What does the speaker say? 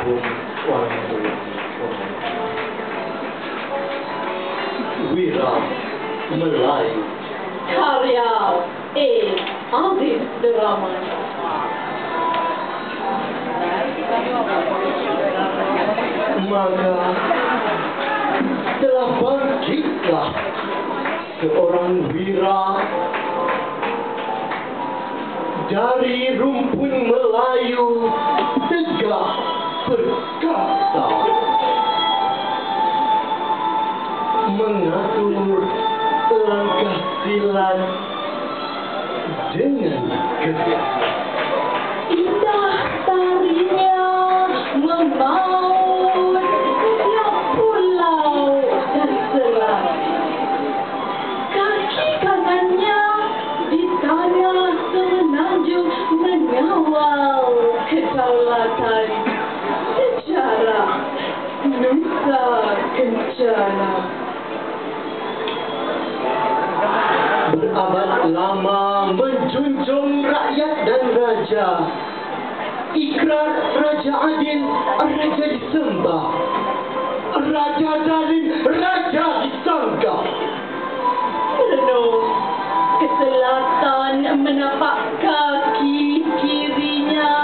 warahmatullahi wabarakatuh. Wira Melayu. Karya Aziz Deraman. Maka telah bangkitlah seorang wira dari rumpun Melayu tegak perkasa, mengatur langkah silat dengan gegas. Indah tarinya membaur setiap pulau dan selat. Kaki kanannya di tanah semenanjung mengawal kedaulatan sejarah Nusa Kencana. Berabad lama menjunjung rakyat dan raja. Ikrar Raja Adil, Raja disembah. Raja zalim, Raja disanggah. Renung ke selatan menapak kaki kirinya